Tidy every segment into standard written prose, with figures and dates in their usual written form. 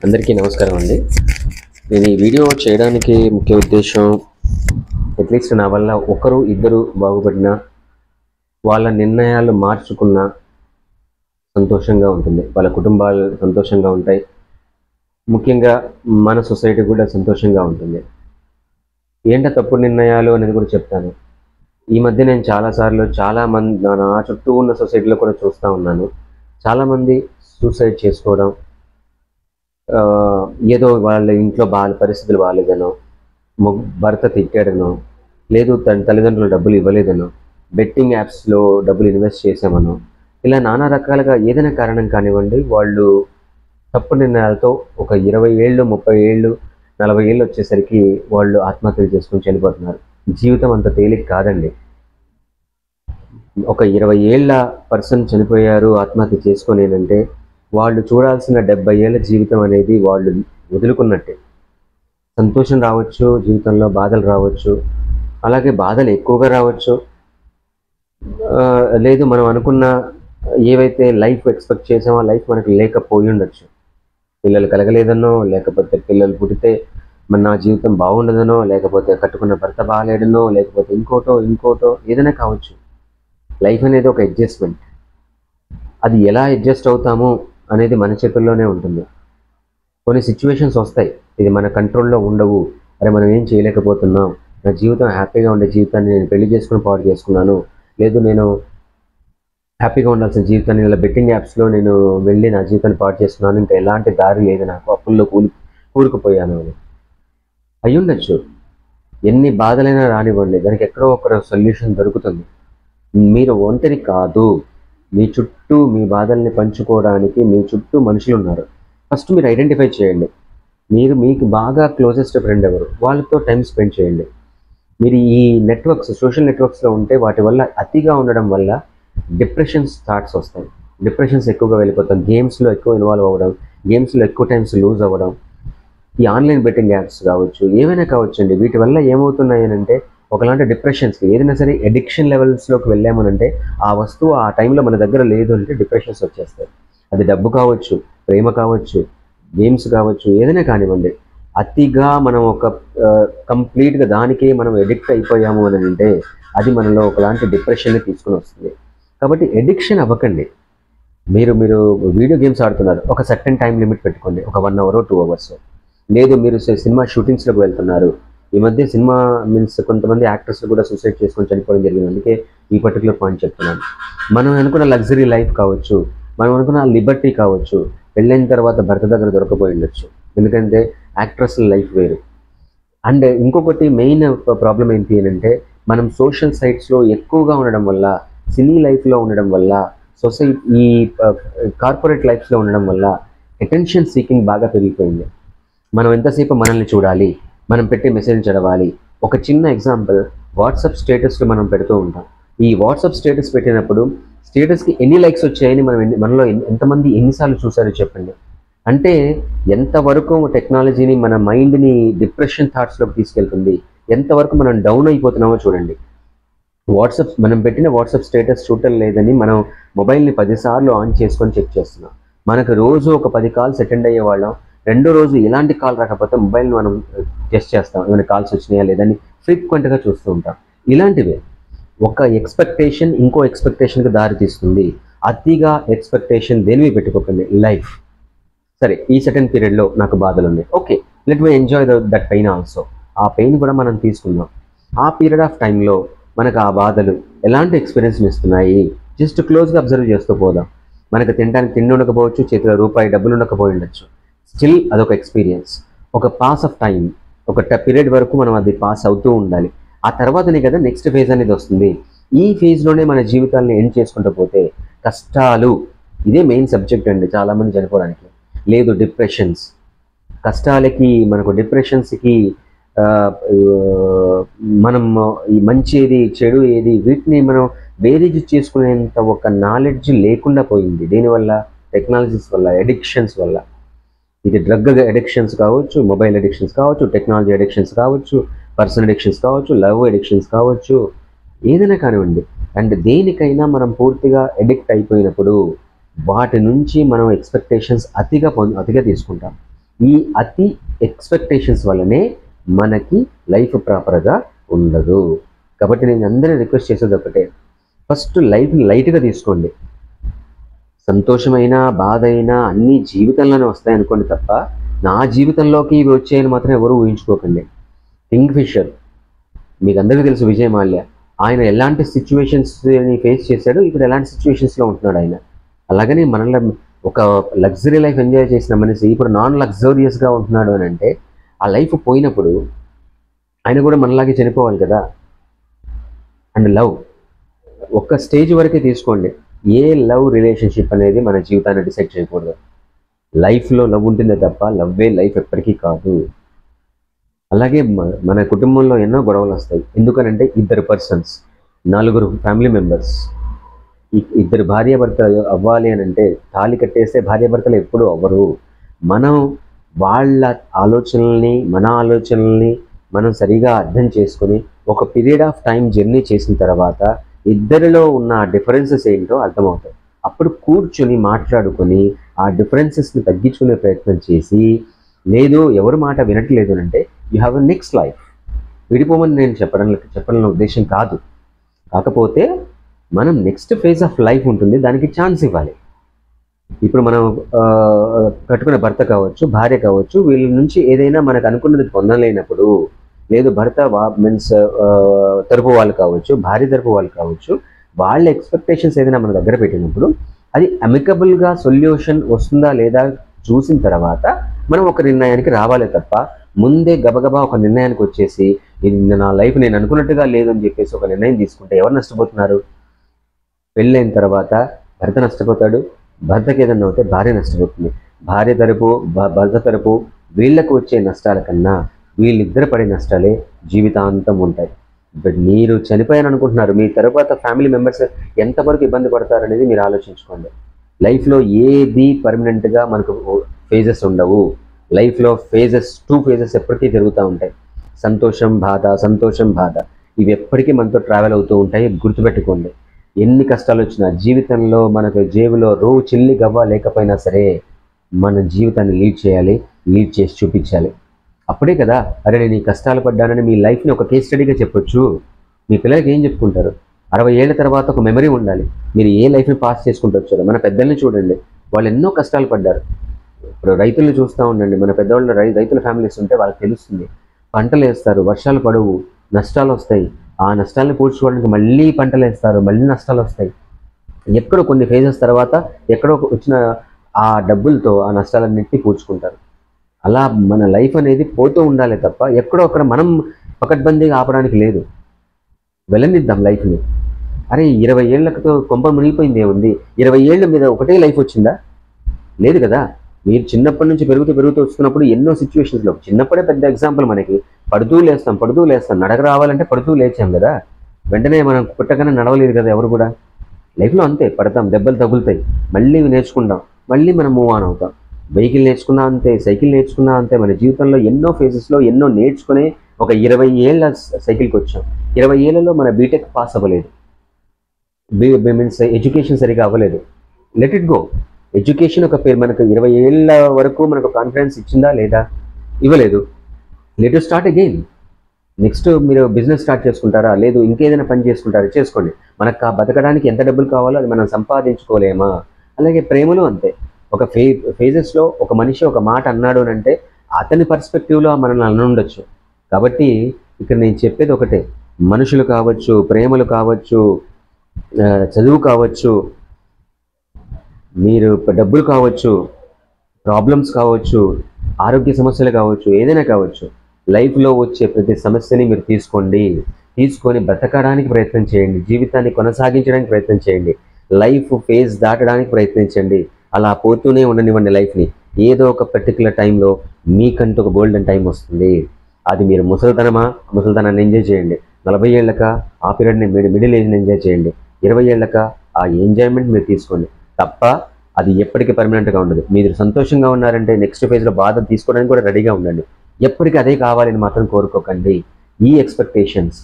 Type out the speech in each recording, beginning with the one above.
అందరికీ నమస్కారం అండి. నేను ఈ వీడియో చేయడానికి ముఖ్య ఉద్దేశం, అట్లీస్ట్ నా వల్ల ఒకరు ఇద్దరు బాగుపడినా, వాళ్ళ నిర్ణయాలు మార్చుకున్నా సంతోషంగా ఉంటుంది. వాళ్ళ కుటుంబాలు సంతోషంగా ఉంటాయి. ముఖ్యంగా మన సొసైటీ కూడా సంతోషంగా ఉంటుంది. ఏంటో తప్పుడు నిర్ణయాలు అనేది కూడా చెప్తాను. ఈ మధ్య నేను చాలామంది నా చుట్టూ ఉన్న సొసైటీలో కూడా చూస్తూ ఉన్నాను. చాలామంది సూసైడ్ చేసుకోవడం, ఏదో వాళ్ళ ఇంట్లో పరిస్థితులు బాగాలేదనో, భర్త తిట్టాడనో, లేదు తన తల్లిదండ్రులు డబ్బులు ఇవ్వలేదనో, బెట్టింగ్ యాప్స్లో డబ్బులు ఇన్వెస్ట్ చేసామనో, ఇలా నానా రకాలుగా ఏదైనా కారణం కానివ్వండి, వాళ్ళు తప్పు నిర్ణయాలతో ఒక 20 ఏళ్ళు, 30 ఏళ్ళు, 40 ఏళ్ళు వచ్చేసరికి వాళ్ళు ఆత్మహత్యలు చేసుకుని చనిపోతున్నారు. జీవితం అంత తేలిక కాదండి. ఒక 20 ఏళ్ళ పర్సన్ చనిపోయారు ఆత్మహత్య చేసుకొని అంటే, వాళ్ళు చూడాల్సిన 70 ఏళ్ళ జీవితం అనేది వాళ్ళు వదులుకున్నట్టే. సంతోషం రావచ్చు, జీవితంలో బాధలు రావచ్చు, అలాగే బాధలు ఎక్కువగా రావచ్చు, లేదు మనం అనుకున్న ఏవైతే లైఫ్ ఎక్స్పెక్ట్ చేసామో లైఫ్ మనకు లేకపోయి ఉండొచ్చు. పిల్లలు కలగలేదనో, లేకపోతే పిల్లలు పుడితే నా జీవితం బాగుండదనో, లేకపోతే కట్టుకున్న భర్త బాగాలేడనో, లేకపోతే ఇంకోటో ఏదైనా కావచ్చు. లైఫ్ అనేది ఒక అడ్జస్ట్మెంట్. అది ఎలా అడ్జస్ట్ అవుతాము అనేది మన చేతుల్లోనే ఉంటుంది. కొన్ని సిచ్యువేషన్స్ వస్తాయి, ఇది మన కంట్రోల్లో ఉండవు. అరే మనం ఏం చేయలేకపోతున్నాం, నా జీవితం హ్యాపీగా ఉండే జీవితాన్ని నేను పెళ్లి చేసుకుని పాడు చేసుకున్నాను, లేదు నేను హ్యాపీగా ఉండాల్సిన జీవితాన్ని ఇలా బెట్టింగ్ యాప్స్లో నేను వెళ్ళి నా జీవితాన్ని పాడు చేసుకున్నాను, ఇంకా ఎలాంటి దారి లేదు, నాకు అప్పుల్లో కూరుకుపోయాను అని అయ్యుండొచ్చు. ఎన్ని బాధలైనా రానివ్వండి, దానికి ఎక్కడో ఒక సొల్యూషన్ దొరుకుతుంది. మీరు ఒంటరి కాదు. మీ చుట్టూ మీ బాధల్ని పంచుకోవడానికి మీ చుట్టూ మనుషులు ఉన్నారు. ఫస్ట్ మీరు ఐడెంటిఫై చేయండి. మీకు బాగా క్లోజెస్ట్ ఫ్రెండ్ ఎవరు, వాళ్ళతో టైం స్పెండ్ చేయండి. మీరు ఈ సోషల్ నెట్వర్క్స్లో ఉంటే వాటి వల్ల అతిగా ఉండడం వల్ల డిప్రెషన్స్ థాట్స్ వస్తాయి. డిప్రెషన్స్ ఎక్కువగా వెళ్ళిపోతాం. గేమ్స్లో ఎక్కువ ఇన్వాల్వ్ అవ్వడం, గేమ్స్లో ఎక్కువ టైమ్స్ లూజ్ అవ్వడం, ఈ ఆన్లైన్ బెట్టింగ్ యాప్స్ కావచ్చు, ఏవైనా కావచ్చండి. వీటి వల్ల ఏమవుతున్నాయి అంటే ఒకలాంటి డిప్రెషన్స్కి, ఏదైనా సరే అడిక్షన్ లెవెల్స్లోకి వెళ్ళామనంటే ఆ వస్తువు ఆ టైంలో మన దగ్గర లేదు అంటే డిప్రెషన్స్ వచ్చేస్తాయి. అది డబ్బు కావచ్చు, ప్రేమ కావచ్చు, గేమ్స్ కావచ్చు, ఏదైనా కానివ్వండి. అతిగా మనం కంప్లీట్గా దానికే మనం ఎడిక్ట్ అయిపోయాము అని అంటే అది మనలో ఒకలాంటి డిప్రెషన్ని తీసుకుని వస్తుంది. కాబట్టి ఎడిక్షన్ అవ్వకండి. మీరు వీడియో గేమ్స్ ఆడుతున్నారు, ఒక సర్టెన్ టైం లిమిట్ పెట్టుకోండి, ఒక 1 అవర్ 2 అవర్స్. లేదు మీరు సినిమా షూటింగ్స్లోకి వెళ్తున్నారు. ఈ మధ్య సినిమా కొంతమంది యాక్టర్స్ కూడా సూసైడ్ చేసుకొని చనిపోవడం జరిగింది. అందుకే ఈ పర్టికులర్ పాయింట్ చెప్తున్నాను. మనం అనుకున్న లగ్జరీ లైఫ్ కావచ్చు, మనం అనుకున్న లిబర్టీ కావచ్చు, పెళ్ళైన తర్వాత భర్త దగ్గర దొరకపోయి ఉండొచ్చు. ఎందుకంటే యాక్ట్రెస్ లైఫ్ వేరు. అండ్ ఇంకొకటి మెయిన్ ప్రాబ్లం ఏంటి అంటే, మనం సోషల్ సైట్స్లో ఎక్కువగా ఉండడం వల్ల, సినీ లైఫ్లో ఉండడం వల్ల, ఈ కార్పొరేట్ లైఫ్స్లో ఉండడం వల్ల అటెన్షన్ సీకింగ్ బాగా పెరిగిపోయింది. మనం ఎంతసేపు మనల్ని చూడాలి, మనం పెట్టే మెసేజ్ చదవాలి. ఒక చిన్న ఎగ్జాంపుల్, వాట్సాప్ స్టేటస్లో మనం పెడుతూ ఉంటాం. ఈ వాట్సాప్ స్టేటస్ పెట్టినప్పుడు స్టేటస్కి ఎన్ని లైక్స్ వచ్చాయని మనలో ఎంతమంది ఎన్నిసార్లు చూసారో చెప్పండి. అంటే ఎంతవరకు టెక్నాలజీని మన మైండ్ని డిప్రెషన్ థాట్స్లోకి తీసుకెళ్తుంది, ఎంతవరకు మనం డౌన్ అయిపోతున్నామో చూడండి. మనం పెట్టిన వాట్సాప్ స్టేటస్ చూడటం లేదని మనం మొబైల్ని 10 సార్లు ఆన్ చేసుకొని చెక్ చేస్తున్నాం. మనకు రోజు ఒక 10 కాల్స్ అటెండ్ అయ్యే వాళ్ళం. రెండో రోజు ఎలాంటి కాల్ రాకపోతే మొబైల్ని మనం టెస్ట్ చేస్తాం, ఏమైనా కాల్స్ వచ్చినాయా లేదని ఫ్రీక్వెంట్గా చూస్తూ ఉంటాం. ఇలాంటివే ఒక ఎక్స్పెక్టేషన్ ఇంకో ఎక్స్పెక్టేషన్కి దారి తీస్తుంది. అతిగా ఎక్స్పెక్టేషన్ దేనివి పెట్టుకోకండి. లైఫ్ సరే, ఈ సర్టెన్ పీరియడ్లో నాకు బాధలు ఉన్నాయి, okay, let me enjoy that pain also. ఆ పెయిన్ కూడా మనం తీసుకుందాం. ఆ పీరియడ్ ఆఫ్ టైంలో మనకు ఆ బాధలు ఎలాంటి ఎక్స్పీరియన్స్ని ఇస్తున్నాయి జస్ట్ క్లోజ్గా అబ్జర్వ్ చేస్తూ పోదాం. మనకు తినడానికి తిండి ఉండకపోవచ్చు, చేతిలో రూపాయి డబ్బులు ఉండకపోయి ఉండొచ్చు. స్టిల్ అదొక ఎక్స్పీరియన్స్. ఒక పాస్ ఆఫ్ టైం, ఒక పీరియడ్ వరకు మనం అది పాస్ అవుతూ ఉండాలి. ఆ తర్వాతనే కదా నెక్స్ట్ ఫేజ్ అనేది వస్తుంది. ఈ ఫేజ్లోనే మన జీవితాలను ఎండ్ చేసుకుంటూ పోతే కష్టాలు, ఇదే మెయిన్ సబ్జెక్ట్ అండి చాలామంది చనిపోవడానికి. లేదు డిప్రెషన్స్, కష్టాలకి మనకు డిప్రెషన్స్కి మనం ఈ మంచి ఏది చెడు ఏది వీటిని మనం బేరీజ్ చేసుకునేంత ఒక నాలెడ్జ్ లేకుండా పోయింది. దీనివల్ల టెక్నాలజీస్ వల్ల, అడిక్షన్స్ వల్ల. ఇది డ్రగ్ అడిక్షన్స్ కావచ్చు, మొబైల్ అడిక్షన్స్ కావచ్చు, టెక్నాలజీ అడిక్షన్స్ కావచ్చు, పర్సనల్ అడిక్షన్స్ కావచ్చు, లవ్ అడిక్షన్స్ కావచ్చు, ఏదైనా కానివ్వండి. అండ్ దేనికైనా మనం పూర్తిగా అడిక్ట్ అయిపోయినప్పుడు వాటి నుంచి మనం ఎక్స్పెక్టేషన్స్ అతిగా తీసుకుంటాం. ఈ అతి ఎక్స్పెక్టేషన్స్ వల్లనే మనకి లైఫ్ ప్రాపర్గా ఉండదు. కాబట్టి నేను అందరినీ రిక్వెస్ట్ చేసేది ఒకటే, ఫస్ట్ లైఫ్ని లైట్గా తీసుకోండి. సంతోషమైన బాధ అయినా అన్నీ జీవితంలోనే వస్తాయి అనుకోండి తప్ప నా జీవితంలోకి ఇవి వచ్చాయని మాత్రం ఎవరు ఊహించుకోకండి. కింగ్ ఫిషర్ మీకు అందరికీ తెలుసు, విజయ్ మాల్యా, ఆయన ఎలాంటి సిచ్యువేషన్స్ని ఫేస్ చేశాడు, ఇప్పుడు ఎలాంటి సిచ్యువేషన్స్లో ఉంటున్నాడు ఆయన. అలాగని మనల్ని ఒక లగ్జరీ లైఫ్ ఎంజాయ్ చేసిన మనిషి ఇప్పుడు నాన్ లగ్జరియస్గా ఉంటున్నాడు అని అంటే ఆ లైఫ్ పోయినప్పుడు ఆయన కూడా మనలాగే చనిపోవాలి కదా. అండ్ లవ్ ఒక్క స్టేజ్ వరకే తీసుకోండి. ఏ లవ్ రిలేషన్షిప్ అనేది మన జీవితాన్ని డిసైడ్ చేయకూడదు. లైఫ్లో లవ్ ఉంటుందే తప్ప లవ్వే లైఫ్ ఎప్పటికీ కాదు. అలాగే మన కుటుంబంలో ఎన్నో గొడవలు వస్తాయి. ఎందుకనంటే ఇద్దరు పర్సన్స్, 4 ఫ్యామిలీ మెంబర్స్, ఇద్దరు భార్యాభర్తలు అవ్వాలి అని అంటే తాళి కట్టేస్తే భార్యాభర్తలు ఎప్పుడూ అవ్వరు. మనం వాళ్ళ ఆలోచనల్ని మన ఆలోచనల్ని మనం సరిగా అర్థం చేసుకొని ఒక పీరియడ్ ఆఫ్ టైం జర్నీ చేసిన తర్వాత ఇద్దరిలో ఉన్న డిఫరెన్సెస్ ఏంటో అర్థమవుతాయి. అప్పుడు కూర్చొని మాట్లాడుకొని ఆ డిఫరెన్సెస్ని తగ్గించుకునే ప్రయత్నం చేసి, లేదు ఎవరు మాట వినట్లేదు అంటే you have a next life. విడిపోమని నేను చెప్పడం ఉద్దేశం కాదు. కాకపోతే మనం నెక్స్ట్ ఫేజ్ ఆఫ్ లైఫ్ ఉంటుంది, దానికి ఛాన్స్ ఇవ్వాలి. ఇప్పుడు మనం కట్టుకున్న భర్త కావచ్చు, భార్య కావచ్చు, వీళ్ళ నుంచి ఏదైనా మనకు అనుకున్నది పొందలేనప్పుడు, లేదు భర్త మీన్స్ తరపు వాళ్ళు కావచ్చు, భార్య తరపు వాళ్ళు కావచ్చు, వాళ్ళ ఎక్స్పెక్టేషన్స్ ఏదైనా మన దగ్గర పెట్టినప్పుడు అది అమికబుల్గా సొల్యూషన్ వస్తుందా లేదా చూసిన తర్వాత మనం ఒక నిర్ణయానికి రావాలి తప్ప ముందే గబగబా ఒక నిర్ణయానికి వచ్చేసి ఇది నా లైఫ్ నేను అనుకున్నట్టుగా లేదని చెప్పేసి ఒక నిర్ణయం తీసుకుంటే ఎవరు నష్టపోతున్నారు? పెళ్ళైన తర్వాత భర్త నష్టపోతాడు, భర్తకి ఏదన్నా అవుతే భార్య నష్టపోతుంది. భార్య తరపు భర్త తరపు వీళ్ళకు వచ్చే నష్టాల కన్నా వీళ్ళిద్దరు పడే నష్టాలే జీవితాంతం ఉంటాయి. బట్ మీరు చనిపోయాను అనుకుంటున్నారు, మీ తర్వాత ఫ్యామిలీ మెంబర్స్ ఎంతవరకు ఇబ్బంది పడతారనేది మీరు ఆలోచించుకోండి. లైఫ్లో ఏది పర్మనెంట్గా మనకు ఫేజెస్ ఉండవు. లైఫ్లో 2 ఫేజెస్ ఎప్పటికీ జరుగుతూ ఉంటాయి. సంతోషం బాధ ఇవి ఎప్పటికీ మనతో ట్రావెల్ అవుతూ ఉంటాయి. గుర్తుపెట్టుకోండి, ఎన్ని కష్టాలు వచ్చినా జీవితంలో మనకు జేబులో చిల్లి గవ్వ లేకపోయినా సరే మన జీవితాన్ని లీడ్ చేసి చూపించాలి. అప్పుడే కదా అరే నేను ఈ కష్టాలు పడ్డానని మీ లైఫ్ని ఒక కేస్ స్టడీగా చెప్పొచ్చు. మీ పిల్లలకి ఏం చెప్పుకుంటారు? 60 ఏళ్ల తర్వాత ఒక మెమరీ ఉండాలి, మీరు ఏ లైఫ్ని పాస్ చేసుకుంటూ వచ్చారు. మన పెద్దల్ని చూడండి, వాళ్ళు ఎన్నో కష్టాలు పడ్డారు. ఇప్పుడు రైతులను చూస్తూ ఉండండి, మన పెద్దవాళ్ళు రైతుల ఫ్యామిలీస్ ఉంటే వాళ్ళకి తెలుస్తుంది. పంటలు వేస్తారు, వర్షాలు పడవు, నష్టాలు వస్తాయి. ఆ నష్టాలను పూడ్చుకోవడానికి మళ్ళీ పంటలు వేస్తారు, మళ్ళీ నష్టాలు వస్తాయి. ఎక్కడో కొన్ని ఫేజెస్ తర్వాత ఎక్కడో వచ్చిన ఆ డబ్బులతో ఆ నష్టాలన్నింటినీ పూడ్చుకుంటారు. అలా మన లైఫ్ అనేది పోతూ ఉండాలి తప్ప ఎక్కడో అక్కడ మనం పకడ్బందీగా ఆపడానికి లేదు. వెళ్ళనిద్దాం లైఫ్ని. అరే 20 ఏళ్ళతో కొంప మునిగిపోయింది ఏముంది? 20 ఏళ్ళ మీద ఒకటే లైఫ్ వచ్చిందా? లేదు కదా. మీరు చిన్నప్పటి నుంచి పెరుగుతూ వస్తున్నప్పుడు ఎన్నో సిచ్యువేషన్స్లో, చిన్నప్పుడే పెద్ద ఎగ్జాంపుల్ మనకి, పడుతూ లేస్తాం. నడక రావాలంటే పడుతూ లేచాం కదా, వెంటనే మనం పుట్టగానే నడవలేదు కదా ఎవరు కూడా. లైఫ్లో అంతే, పడతాం, దెబ్బలు తగులుతాయి, మళ్ళీ నేర్చుకుంటాం, మళ్ళీ మనం మూవ్ ఆన్ అవుతాం. వెహికల్ నేర్చుకున్నా అంతే, సైకిల్ నేర్చుకున్నా అంతే. మన జీవితంలో ఎన్నో ఫేజెస్లో ఎన్నో నేర్చుకునే ఒక 20 ఏళ్ళ సైకిల్కి వచ్చాం. 20 ఏళ్లలో మన బీటెక్ పాస్ అవ్వలేదు, మీన్స్ ఎడ్యుకేషన్ సరిగా అవ్వలేదు. Let it go. ఎడ్యుకేషన్ ఒక పేరు, మనకు 20 ఏళ్ళ వరకు మనకు కాన్ఫిడెన్స్ ఇచ్చిందా లేదా? ఇవ్వలేదు. Let start again. నెక్స్ట్ మీరు బిజినెస్ స్టార్ట్ చేసుకుంటారా? లేదు ఇంకేదైనా పని చేసుకుంటారా? చేసుకోండి. మనకు బతకడానికి ఎంత డబ్బులు కావాలో అది మనం సంపాదించుకోలేమా? అలాగే ప్రేమలో అంతే. ఒక ఫేజెస్లో ఒక మనిషి ఒక మాట అన్నాడు అని అంటే అతని పర్స్పెక్టివ్లో మనల్ని అనుండొచ్చు. కాబట్టి ఇక్కడ నేను చెప్పేది ఒకటే, మనుషులు కావచ్చు, ప్రేమలు కావచ్చు, చదువు కావచ్చు, మీరు డబ్బులు కావచ్చు, ప్రాబ్లమ్స్ కావచ్చు, ఆరోగ్య సమస్యలు కావచ్చు, ఏదైనా కావచ్చు, లైఫ్లో వచ్చే ప్రతి సమస్యని మీరు తీసుకొని బ్రతకడానికి ప్రయత్నం చేయండి, జీవితాన్ని కొనసాగించడానికి ప్రయత్నం చేయండి, లైఫ్ ఫేజ్ దాటడానికి ప్రయత్నించండి. అలా పోతూనే ఉండనివ్వండి లైఫ్ని. ఏదో ఒక పర్టికులర్ టైంలో మీకంటూ ఒక గోల్డెన్ టైం వస్తుంది. అది మీరు ముసలితనాన్ని ఎంజాయ్ చేయండి. 40 ఏళ్ళక ఆ పీరియడ్ని మిడిల్ ఏజ్ని ఎంజాయ్ చేయండి. 20 ఏళ్ళక ఆ ఎంజాయ్మెంట్ మీరు తీసుకోండి తప్ప అది ఎప్పటికీ పర్మనెంట్గా ఉండదు. మీరు సంతోషంగా ఉన్నారంటే నెక్స్ట్ ఫేజ్లో బాధ తీసుకోవడానికి కూడా రెడీగా ఉండండి. ఎప్పటికీ అదే కావాలని మాత్రం కోరుకోకండి. ఈ ఎక్స్పెక్టేషన్స్,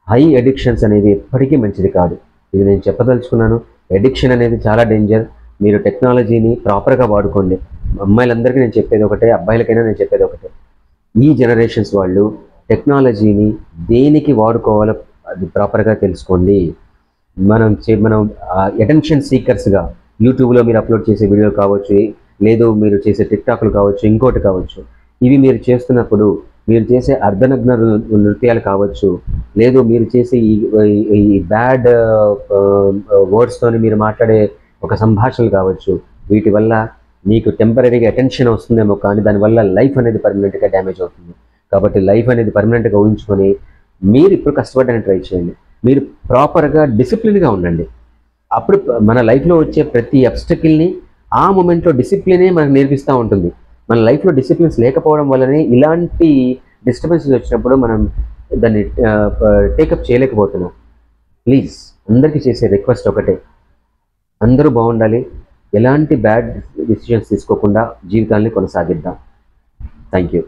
హై అడిక్షన్స్ అనేది ఎప్పటికీ మంచిది కాదు. ఇది నేను చెప్పదలుచుకున్నాను. అడిక్షన్ అనేది చాలా డేంజర్. మీరు టెక్నాలజీని ప్రాపర్గా వాడుకోండి. అమ్మాయిలందరికీ నేను చెప్పేది ఒకటే, అబ్బాయిలకైనా నేను చెప్పేది ఒకటే. ఈ జనరేషన్స్ వాళ్ళు టెక్నాలజీని దేనికి వాడుకోవాలో అది ప్రాపర్గా తెలుసుకోండి. మనం అటెన్షన్ సీకర్స్గా యూట్యూబ్లో మీరు అప్లోడ్ చేసే వీడియోలు కావచ్చు, లేదు మీరు చేసే టిక్టాక్లు కావచ్చు, ఇంకోటి కావచ్చు, ఇవి మీరు చేస్తున్నప్పుడు మీరు చేసే అర్ధనగ్న నృత్యాలు కావచ్చు, లేదు మీరు చేసే ఈ బ్యాడ్ వర్డ్స్తోని మీరు మాట్లాడే ఒక సంభాషణలు కావచ్చు, వీటి వల్ల మీకు టెంపరీగా అటెన్షన్ వస్తుందేమో, కానీ దానివల్ల లైఫ్ అనేది పర్మనెంట్గా డ్యామేజ్ అవుతుంది. కాబట్టి లైఫ్ అనేది పర్మనెంట్గా ఊహించుకొని మీరు ఇప్పుడు కష్టపడడానికి ట్రై చేయండి. మీరు ప్రాపర్గా డిసిప్లిన్గా ఉండండి. అప్పుడు మన లైఫ్లో వచ్చే ప్రతి అబ్స్టకిల్ని ఆ మూమెంట్లో డిసిప్లినే మనకు నేర్పిస్తూ ఉంటుంది. మన లైఫ్లో డిసిప్లిన్స్ లేకపోవడం వల్లనే ఇలాంటి డిస్టర్బెన్సెస్ వచ్చినప్పుడు మనం దాన్ని టేకప్ చేయలేకపోతున్నాం. ప్లీజ్ అందరికీ చేసే రిక్వెస్ట్ ఒకటే, అందరూ బాగుండాలి, ఎలాంటి బ్యాడ్ డిసిషన్స్ తీసుకోకుండా జీవితాన్ని కొనసాగిద్దాం. Thank you.